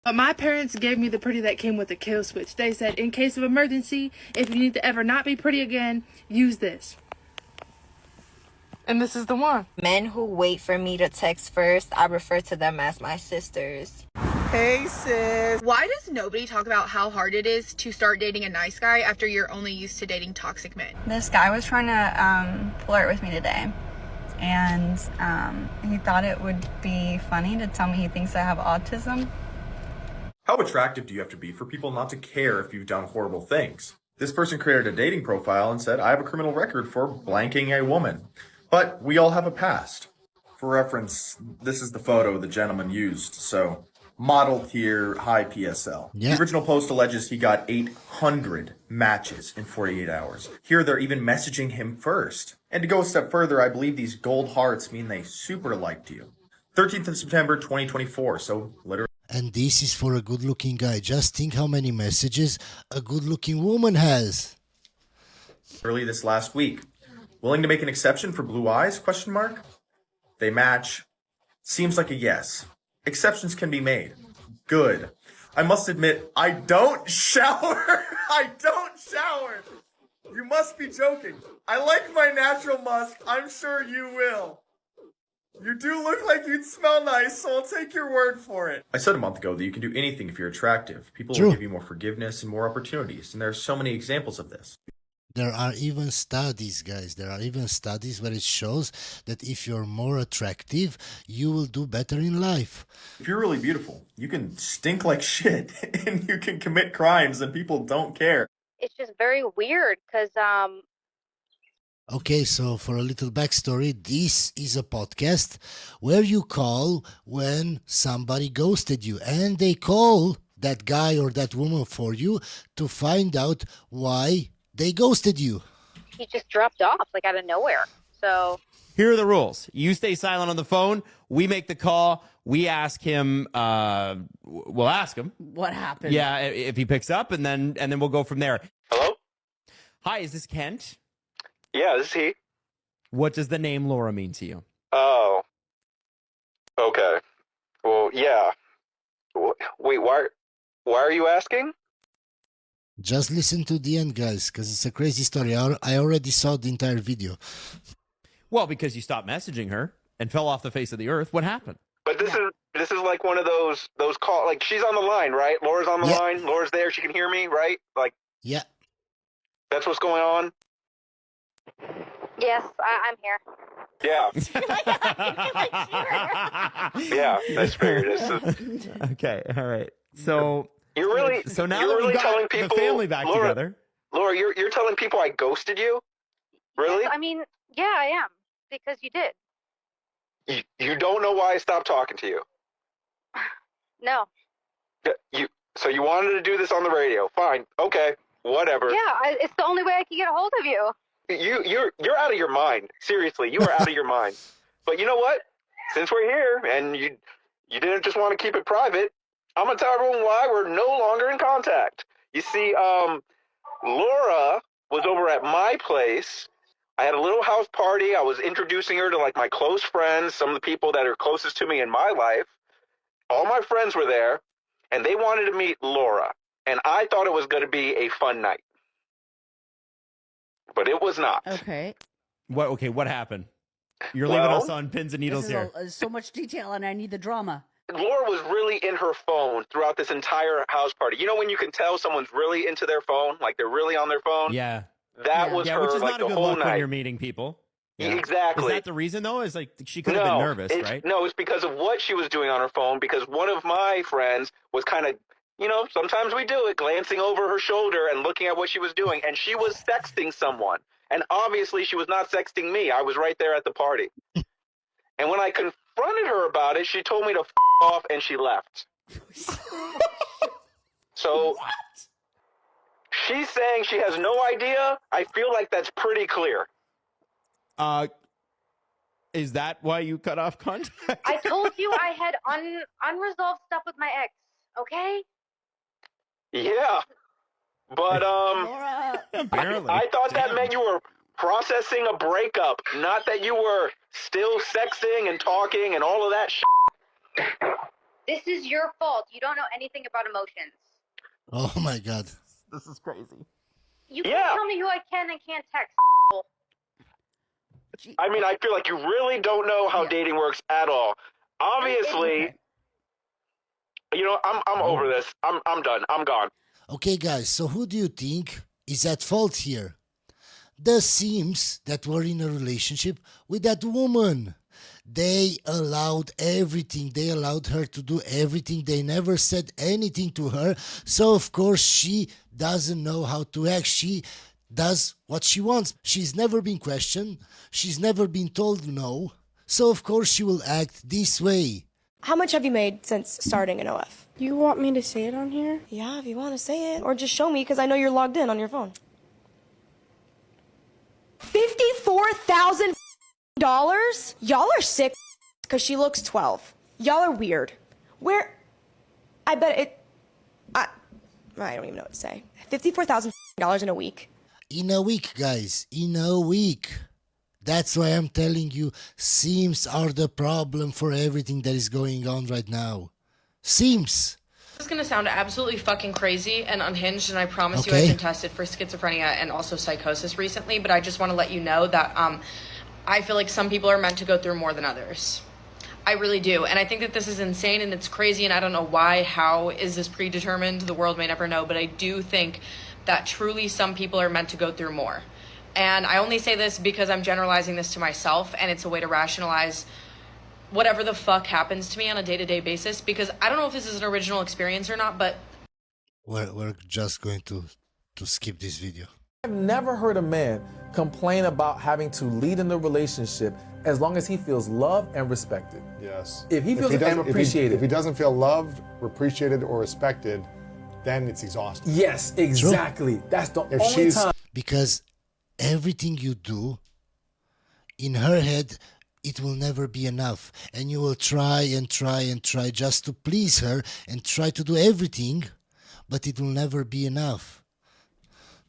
But my parents gave me the pretty that came with a kill switch. They said, in case of emergency, if you need to ever not be pretty again, use this. And this is the one. Men who wait for me to text first, I refer to them as my sisters. Hey, sis. Why does nobody talk about how hard it is to start dating a nice guy after you're only used to dating toxic men? This guy was trying to flirt with me today. And he thought it would be funny to tell me he thinks I have autism. How attractive do you have to be for people not to care if you've done horrible things? This person created a dating profile and said, I have a criminal record for blanking a woman. But we all have a past. For reference, this is the photo the gentleman used, so model tier, high PSL. Yeah. The original post alleges he got 800 matches in 48 hours. Here they're even messaging him first. And to go a step further, I believe these gold hearts mean they super liked you. 13th of September, 2024, so literally. And this is for a good-looking guy. Just think how many messages a good-looking woman has. Early this last week. Willing to make an exception for blue eyes? Question mark. They match. Seems like a yes. Exceptions can be made. Good. I must admit, I don't shower. I don't shower. You must be joking. I like my natural musk. I'm sure you will. You do look like you'd smell nice, so I'll take your word for it. I said a month ago that you can do anything if you're attractive. People will give you more forgiveness and more opportunities, and there are so many examples of this. There are even studies, guys. There are even studies where it shows that if you're more attractive, you will do better in life. If you're really beautiful, you can stink like shit, and you can commit crimes, and people don't care. It's just very weird, because, Okay, so for a little backstory, this is a podcast where you call when somebody ghosted you, and they call that guy or that woman for you to find out why they ghosted you. he just dropped off, like, out of nowhere. So here are the rules. You stay silent on the phone. We make the call. We ask him. We'll ask him what happened. Yeah, if he picks up, and then we'll go from there. Hello? Hi, is this Kent? Yeah, this is he. What does the name Laura mean to you? Oh. Okay. Well, yeah. Wait, why are you asking? Just listen to the end, guys, because it's a crazy story. I already saw the entire video. Well, because you stopped messaging her and fell off the face of the earth. What happened? But this is like one of those call, like, she's on the line, right? Laura's on the line. Laura's there. She can hear me, right? Like, yeah. That's what's going on. yes, I'm here. Yeah. Yeah, that's fair. Okay, all right. So you're really now you're that really we've got telling people, the family back Laura, together. Laura, you're telling people I ghosted you? Really? Yes, I mean, yeah, I am, because you did. You don't know why I stopped talking to you? No. So you wanted to do this on the radio? Fine. Okay. Whatever. Yeah, it's the only way I can get a hold of you. You're out of your mind. Seriously, you are out of your mind. But you know what? Since we're here and you didn't just want to keep it private, I'm gonna tell everyone why we're no longer in contact. You see, Laura was over at my place. I had a little house party. I was introducing her to, like, my close friends, some of the people that are closest to me in my life. All my friends were there, and they wanted to meet Laura. And I thought it was going to be a fun night. But it was not. Okay. What happened? You're leaving us on pins and needles here. So much detail, and I need the drama. Laura was really in her phone throughout this entire house party. You know when you can tell someone's really into their phone, like they're really on their phone? Yeah. That was her, which is like, not a the good whole look night. when you're meeting people. Yeah. Exactly. Is that the reason, though? Is like she could have been nervous, right? No, it's because of what she was doing on her phone, because one of my friends was kind of, sometimes we do it, glancing over her shoulder and looking at what she was doing, and she was sexting someone. And obviously she was not sexting me. I was right there at the party. And when I confronted her about it, she told me to off, and she left. So what? She's saying she has no idea. I feel like that's pretty clear. Is that why you cut off contact? I told you I had unresolved stuff with my ex, okay? Yeah. But, apparently. I thought that meant you were processing a breakup, not that you were still sexting and talking and all of that shit. This is your fault. You don't know anything about emotions. Oh my God. This is crazy. You can't tell me who I can and can't text. I mean, I feel like you really don't know how dating works at all. Obviously, you know, I'm over this. I'm done. I'm gone. Okay, guys, so who do you think is at fault here? The Sims that were in a relationship with that woman. They allowed everything. They allowed her to do everything. They never said anything to her. So, of course, she doesn't know how to act. She does what she wants. She's never been questioned. She's never been told no. So, of course, she will act this way. How much have you made since starting an OF? You want me to say it on here? Yeah, if you want to say it. Or just show me, because I know you're logged in on your phone. $54,000? Y'all are sick, because she looks 12. Y'all are weird. Where? I bet it... I don't even know what to say. $54,000 in a week. In a week, guys. In a week. That's why I'm telling you, Sims are the problem for everything that is going on right now. Sims. This is going to sound absolutely fucking crazy and unhinged, and I promise you I've been tested for schizophrenia and also psychosis recently, but I just want to let you know that I feel like some people are meant to go through more than others. I really do, and I think that this is insane and it's crazy, and I don't know why, how is this predetermined? The world may never know, but I do think that truly some people are meant to go through more. And I only say this because I'm generalizing this to myself, and it's a way to rationalize whatever the fuck happens to me on a day-to-day basis, because I don't know if this is an original experience or not, but... We're just going to skip this video. I've never heard a man complain about having to lead in the relationship as long as he feels loved and respected. Yes. If he feels appreciated. If he doesn't feel loved, appreciated, or respected, then it's exhausting. Yes, exactly. True. That's the only time. Because everything you do, in her head, it will never be enough. And you will try and try and try just to please her and try to do everything, but it will never be enough.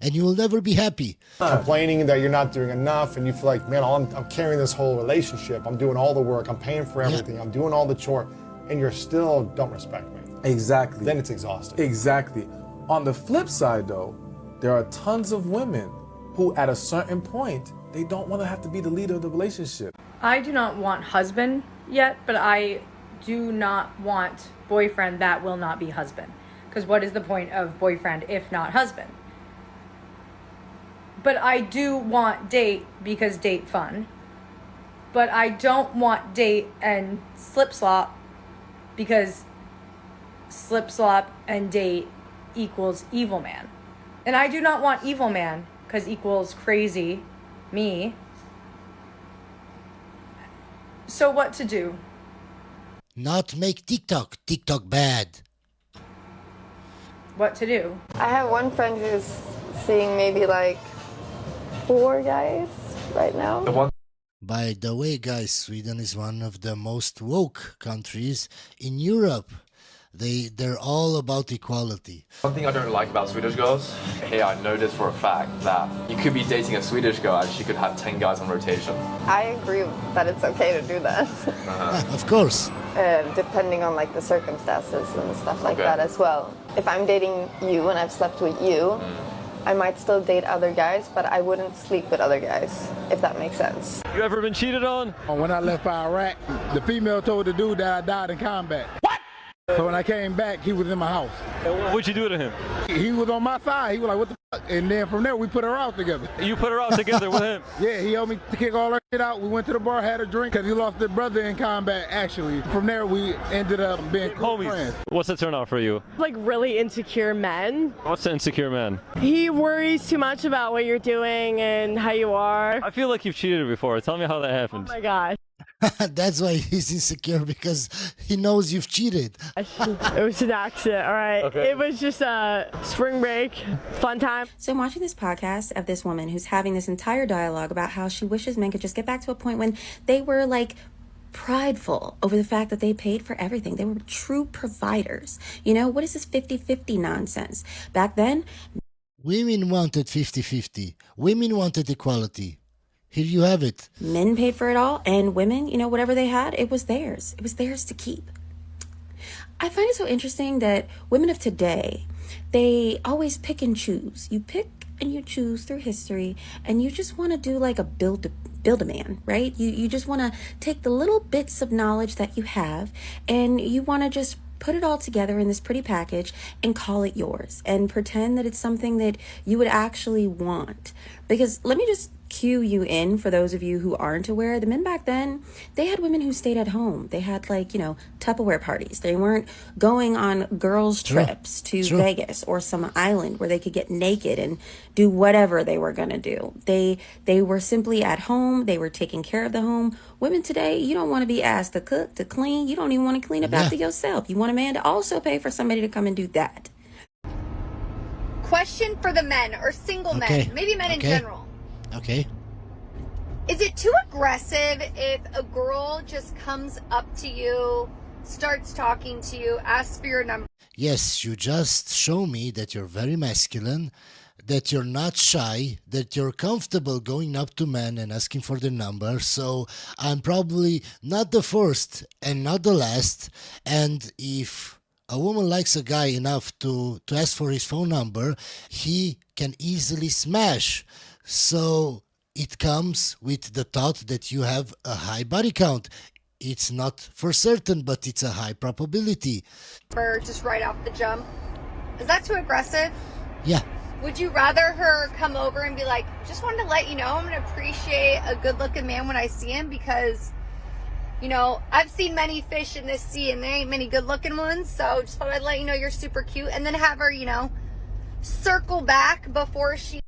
And you will never be happy. Complaining that you're not doing enough, and you feel like, man, I'm carrying this whole relationship. I'm doing all the work. I'm paying for everything. I'm doing all the chore, and you still don't respect me. Exactly. Then it's exhausting. Exactly. On the flip side, though, there are tons of women who, at a certain point, they don't want to have to be the leader of the relationship. I do not want husband yet, but I do not want boyfriend that will not be husband. Because what is the point of boyfriend if not husband? But I do want date because date fun. But I don't want date and slip slop because slip slop and date equals evil man. And I do not want evil man because equals crazy me. So what to do? Not make TikTok bad. What to do? I have one friend who's seeing maybe like 4 guys right now. By the way, guys, Sweden is one of the most woke countries in Europe. They're all about equality. One thing I don't like about Swedish girls, hey, I know this for a fact, that you could be dating a Swedish girl and she could have 10 guys on rotation. I agree that it's okay to do that. Of course. Depending on like the circumstances and stuff like that as well. If I'm dating you and I've slept with you, I might still date other guys, but I wouldn't sleep with other guys, if that makes sense. You ever been cheated on? When I left Iraq, the female told the dude that I died in combat. What? So when I came back, he was in my house. What'd you do to him? He was on my side. He was like, what the fuck? And then from there, we put her out together. You put her out together with him? Yeah, he helped me to kick all her shit out. We went to the bar, had a drink, because he lost his brother in combat, actually. From there, we ended up being cool friends. What's the turn off for you? Like really insecure men. What's an insecure man? He worries too much about what you're doing and how you are. I feel like you've cheated before. Tell me how that happened. Oh my gosh. That's why he's insecure, because he knows you've cheated. It was an accident, all right? Okay. It was just a spring break, fun time. So I'm watching this podcast of this woman who's having this entire dialogue about how she wishes men could just get back to a point when they were like prideful over the fact that they paid for everything. They were true providers. You know, what is this 50-50 nonsense? Back then, women wanted 50-50. Women wanted equality. Here you have it. Men paid for it all, and women, you know, whatever they had, it was theirs. It was theirs to keep. I find it so interesting that women of today, they always pick and choose. You pick and you choose through history, and you just want to do like a build a man, right? You just want to take the little bits of knowledge that you have, and you want to just put it all together in this pretty package and call it yours and pretend that it's something that you would actually want. Because let me just cue you in, for those of you who aren't aware, the men back then, they had women who stayed at home. They had like, Tupperware parties. They weren't going on girls' trips to Vegas or some island where they could get naked and do whatever they were going to do. They were simply at home. They were taking care of the home. Women today, you don't want to be asked to cook, to clean. You don't even want to clean up after yourself. You want a man to also pay for somebody to come and do that. Question for the men or single men, maybe men in general. Okay. Is it too aggressive if a girl just comes up to you, starts talking to you, asks for your number? Yes, you just show me that you're very masculine, that you're not shy, that you're comfortable going up to men and asking for their number. So I'm probably not the first and not the last. And if a woman likes a guy enough to ask for his phone number, he can easily smash. So it comes with the thought that you have a high body count. It's not for certain, but it's a high probability. Or just right off the jump. Is that too aggressive? Yeah. Would you rather her come over and be like, just wanted to let you know I'm going to appreciate a good looking man when I see him because, I've seen many fish in this sea and there ain't many good looking ones. So just thought I'd let you know you're super cute. And then have her, circle back before she...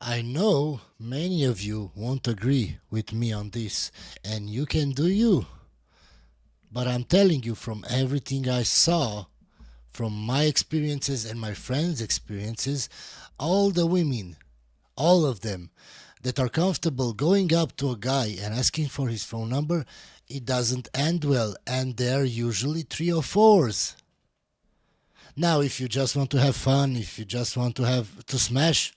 I know many of you won't agree with me on this, and you can do you. But I'm telling you, from everything I saw, from my experiences and my friends' experiences, all the women, all of them, that are comfortable going up to a guy and asking for his phone number, it doesn't end well, and they're usually 3 or 4s. Now, if you just want to have fun, if you just want to smash,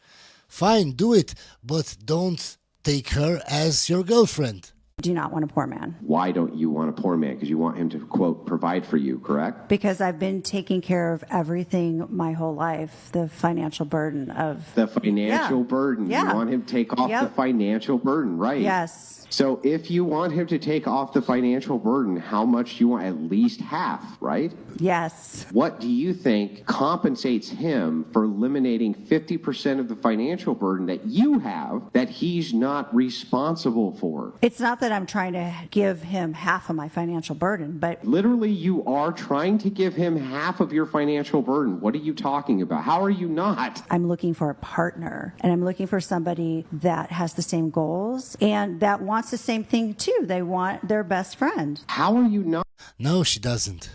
fine, do it, but don't take her as your girlfriend. Do not want a poor man. Why don't you want a poor man? Because you want him to, quote, provide for you, correct? Because I've been taking care of everything my whole life, the financial burden of... The financial burden. Yeah. You want him to take off the financial burden, right? Yes. So if you want him to take off the financial burden, how much do you want? At least half, right? Yes. What do you think compensates him for eliminating 50% of the financial burden that you have that he's not responsible for? It's not that I'm trying to give him half of my financial burden, but... Literally, you are trying to give him half of your financial burden. What are you talking about? How are you not? I'm looking for a partner, and I'm looking for somebody that has the same goals and that wants the same thing too. They want their best friend. How are you not? No, she doesn't.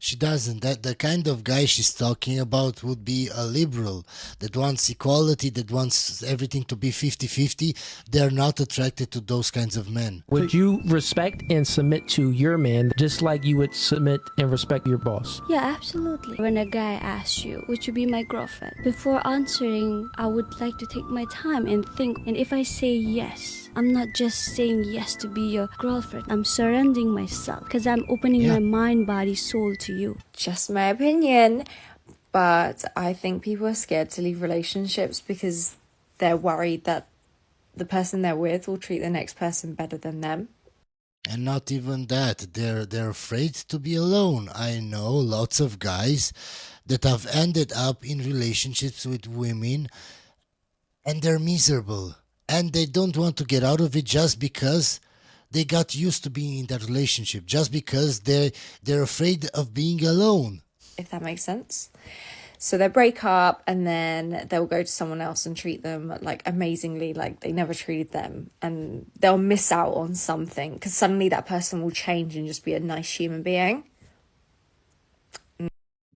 She doesn't. That the kind of guy she's talking about would be a liberal that wants equality, that wants everything to be 50-50. They're not attracted to those kinds of men. Would you respect and submit to your man just like you would submit and respect your boss? Yeah, absolutely. When a guy asks you, would you be my girlfriend? Before answering, I would like to take my time and think. And if I say yes, I'm not just saying yes to be your girlfriend. I'm surrendering myself because I'm opening my mind, body, soul to you. Just my opinion, but I think people are scared to leave relationships because they're worried that the person they're with will treat the next person better than them. And not even that, they're afraid to be alone. I know lots of guys that have ended up in relationships with women and they're miserable. And they don't want to get out of it just because they got used to being in that relationship, just because they're afraid of being alone. If that makes sense. So they'll break up and then they'll go to someone else and treat them like amazingly, like they never treated them. And they'll miss out on something because suddenly that person will change and just be a nice human being.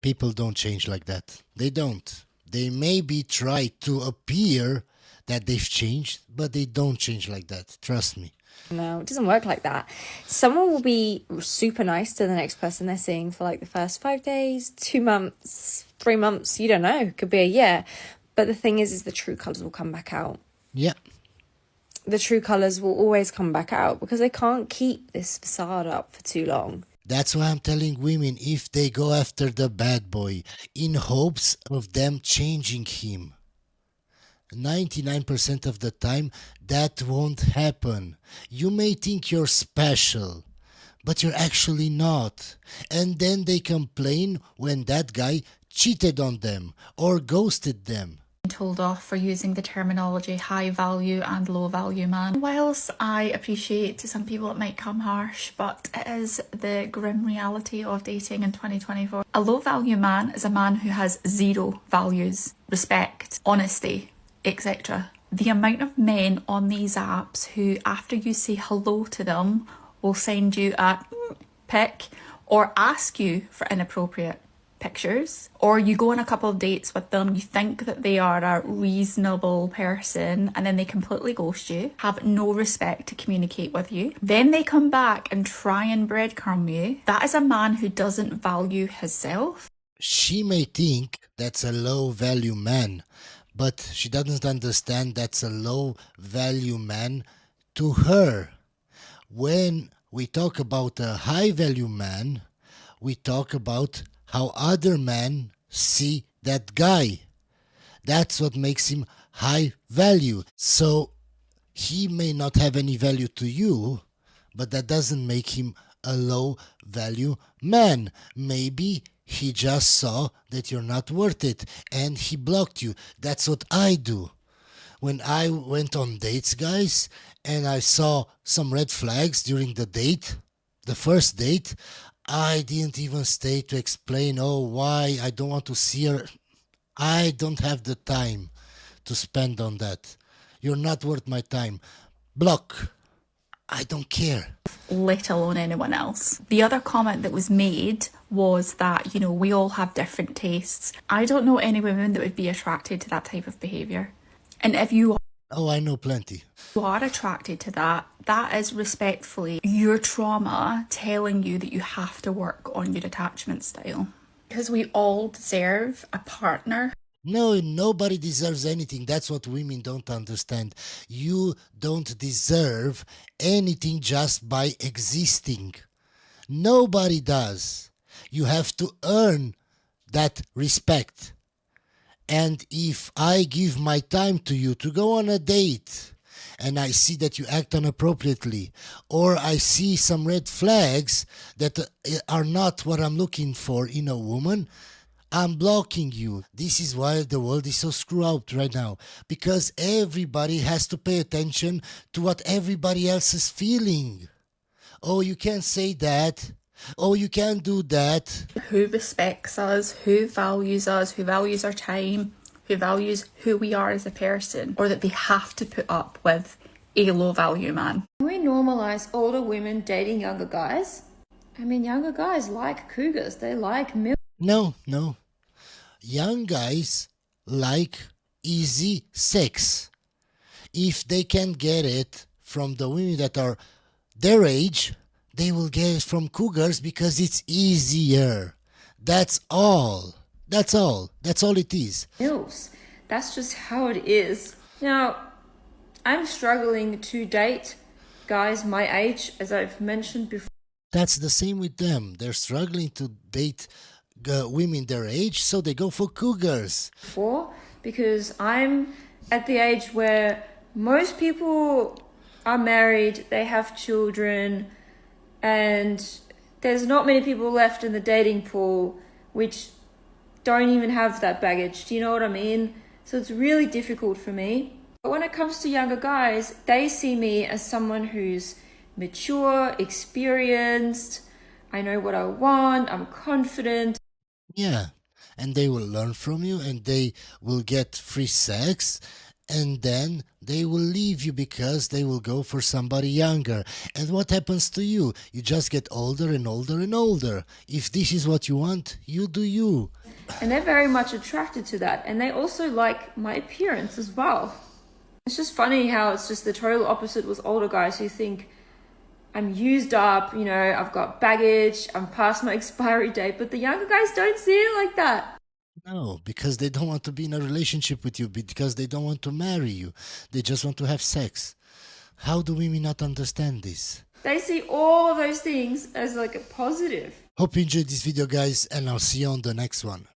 People don't change like that. They don't. They maybe try to appear that they've changed, but they don't change like that. Trust me. No, it doesn't work like that. Someone will be super nice to the next person they're seeing for like the first 5 days, 2 months, 3 months. You don't know. Could be a year. But the thing is the true colours will come back out. Yeah. The true colours will always come back out because they can't keep this facade up for too long. That's why I'm telling women, if they go after the bad boy in hopes of them changing him, 99% of the time that won't happen. You may think you're special, but you're actually not. And then they complain when that guy cheated on them or ghosted them. Told off for using the terminology high value and low value man. Whilst I appreciate to some people it might come harsh, but it is the grim reality of dating in 2024. A low value man is a man who has zero values, respect, honesty, etc. The amount of men on these apps who, after you say hello to them, will send you a pic or ask you for inappropriate pictures, or you go on a couple of dates with them, you think that they are a reasonable person, and then they completely ghost you, have no respect to communicate with you, then they come back and try and breadcrumb you. That is a man who doesn't value himself. She may think that's a low value man, but she doesn't understand that's a low value man to her. When we talk about a high value man, we talk about how other men see that guy. That's what makes him high value. So he may not have any value to you, but that doesn't make him a low value man. Maybe he just saw that you're not worth it and he blocked you. That's what I do. When I went on dates, guys, and I saw some red flags during the date, the first date, I didn't even stay to explain, why I don't want to see her. I don't have the time to spend on that. You're not worth my time. Block. I don't care. Let alone anyone else. The other comment that was made was that, we all have different tastes. I don't know any women that would be attracted to that type of behaviour. And if you I know plenty. You are attracted to that. That is respectfully your trauma telling you that you have to work on your attachment style. Because we all deserve a partner. No, nobody deserves anything. That's what women don't understand. You don't deserve anything just by existing. Nobody does. You have to earn that respect. And if I give my time to you to go on a date and I see that you act inappropriately, or I see some red flags that are not what I'm looking for in a woman, I'm blocking you. This is why the world is so screwed up right now, because everybody has to pay attention to what everybody else is feeling. Oh, you can't say that. Oh, you can't do that. Who respects us, who values our time, who values who we are as a person, or that they have to put up with a low value man. Can we normalize older women dating younger guys? I mean, younger guys like cougars, they like milk. No. Young guys like easy sex. If they can get it from the women that are their age, they will get it from cougars because it's easier. That's all. That's all it is. Milfs. That's just how it is. Now, I'm struggling to date guys my age, as I've mentioned before. That's the same with them. They're struggling to date women their age, so they go for cougars. Because I'm at the age where most people are married, they have children, and there's not many people left in the dating pool which don't even have that baggage. Do you know what I mean? So it's really difficult for me. But when it comes to younger guys, they see me as someone who's mature, experienced, I know what I want, I'm confident. Yeah, and they will learn from you and they will get free sex, and then they will leave you because they will go for somebody younger. And what happens to you? You just get older and older and older. If this is what you want, you do you. And they're very much attracted to that. And they also like my appearance as well. It's just funny how it's just the total opposite with older guys who think I'm used up, I've got baggage, I'm past my expiry date. But the younger guys don't see it like that. No, because they don't want to be in a relationship with you, because they don't want to marry you. They just want to have sex. How do women not understand this? They see all of those things as like a positive. Hope you enjoyed this video, guys, and I'll see you on the next one.